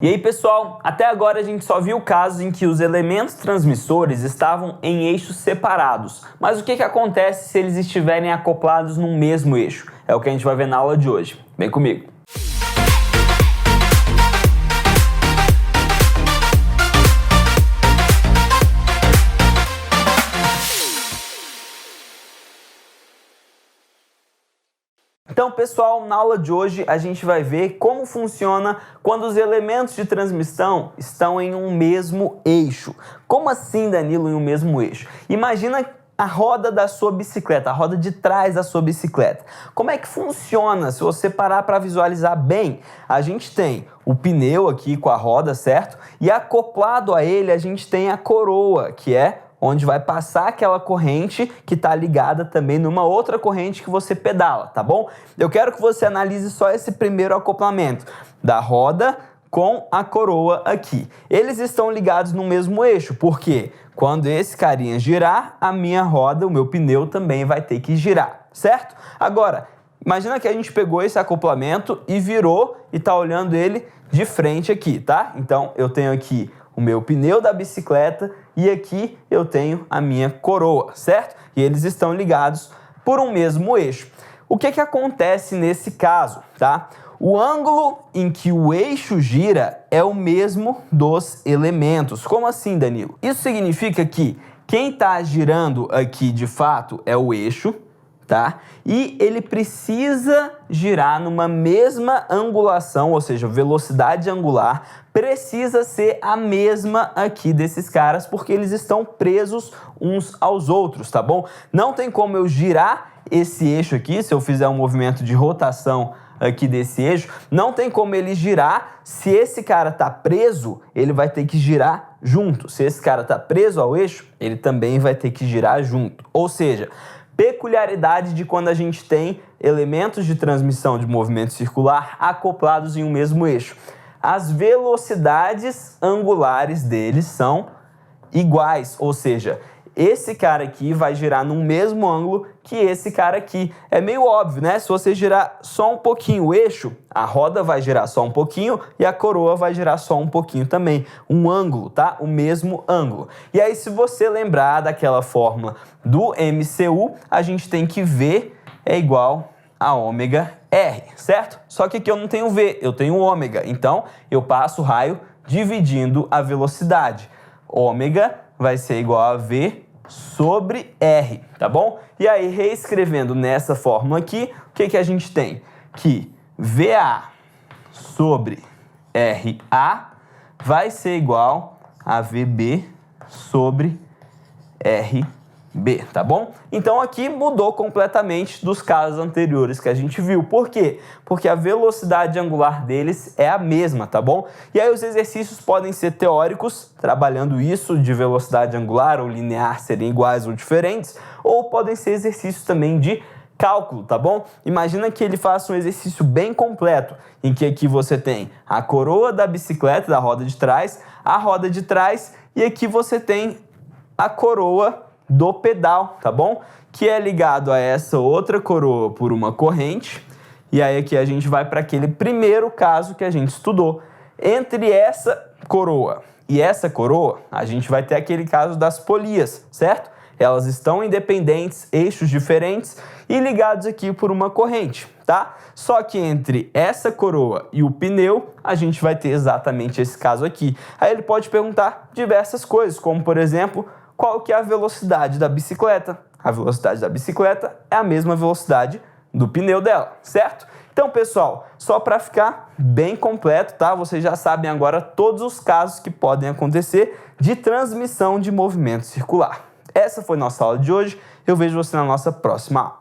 E aí pessoal, até agora a gente só viu casos em que os elementos transmissores estavam em eixos separados. Mas o que acontece se eles estiverem acoplados num mesmo eixo? É o que a gente vai ver na aula de hoje. Vem comigo! Então, pessoal, na aula de hoje a gente vai ver como funciona quando os elementos de transmissão estão em um mesmo eixo. Como assim, Danilo, em um mesmo eixo? Imagina a roda da sua bicicleta, a roda de trás da sua bicicleta. Como é que funciona? Se você parar para visualizar bem, a gente tem o pneu aqui com a roda, certo? E acoplado a ele a gente tem a coroa, que é onde vai passar aquela corrente que está ligada também numa outra corrente que você pedala, tá bom? Eu quero que você analise só esse primeiro acoplamento da roda com a coroa aqui. Eles estão ligados no mesmo eixo, porque quando esse carinha girar, a minha roda, o meu pneu também vai ter que girar, certo? Agora, imagina que a gente pegou esse acoplamento e virou e está olhando ele de frente aqui, tá? Então, eu tenho aqui o meu pneu da bicicleta e aqui eu tenho a minha coroa, certo? E eles estão ligados por um mesmo eixo. O que acontece nesse caso, tá? O ângulo em que o eixo gira é o mesmo dos elementos. Como assim, Danilo? Isso significa que quem está girando aqui de fato é o eixo, tá? E ele precisa girar numa mesma angulação, ou seja, velocidade angular precisa ser a mesma aqui desses caras, porque eles estão presos uns aos outros, tá bom? Não tem como eu girar esse eixo aqui, se eu fizer um movimento de rotação aqui desse eixo, não tem como ele girar. Se esse cara tá preso, ele vai ter que girar junto. Se esse cara tá preso ao eixo, ele também vai ter que girar junto. Ou seja, peculiaridade de quando a gente tem elementos de transmissão de movimento circular acoplados em um mesmo eixo. As velocidades angulares deles são iguais, ou seja, esse cara aqui vai girar no mesmo ângulo que esse cara aqui. É meio óbvio, né? Se você girar só um pouquinho o eixo, a roda vai girar só um pouquinho e a coroa vai girar só um pouquinho também. Um ângulo, tá? O mesmo ângulo. E aí, se você lembrar daquela fórmula do MCU, a gente tem que V é igual a ômega R, certo? Só que aqui eu não tenho V, eu tenho ômega. Então, eu passo o raio dividindo a velocidade. Ômega vai ser igual a V sobre R, tá bom? E aí, reescrevendo nessa fórmula aqui, o que a gente tem? Que VA sobre RA vai ser igual a VB sobre RB, tá bom? Então aqui mudou completamente dos casos anteriores que a gente viu. Por quê? Porque a velocidade angular deles é a mesma, tá bom? E aí os exercícios podem ser teóricos, trabalhando isso de velocidade angular ou linear serem iguais ou diferentes, ou podem ser exercícios também de cálculo, tá bom? Imagina que ele faça um exercício bem completo, em que aqui você tem a coroa da bicicleta, da roda de trás, a roda de trás, e aqui você tem a coroa do pedal, tá bom? Que é ligado a essa outra coroa por uma corrente. E aí aqui a gente vai para aquele primeiro caso que a gente estudou. Entre essa coroa e essa coroa, a gente vai ter aquele caso das polias, certo? Elas estão independentes, eixos diferentes e ligados aqui por uma corrente, tá? Só que entre essa coroa e o pneu, a gente vai ter exatamente esse caso aqui. Aí ele pode perguntar diversas coisas, como por exemplo, qual que é a velocidade da bicicleta? A velocidade da bicicleta é a mesma velocidade do pneu dela, certo? Então, pessoal, só para ficar bem completo, tá? Vocês já sabem agora todos os casos que podem acontecer de transmissão de movimento circular. Essa foi nossa aula de hoje. Eu vejo você na nossa próxima aula.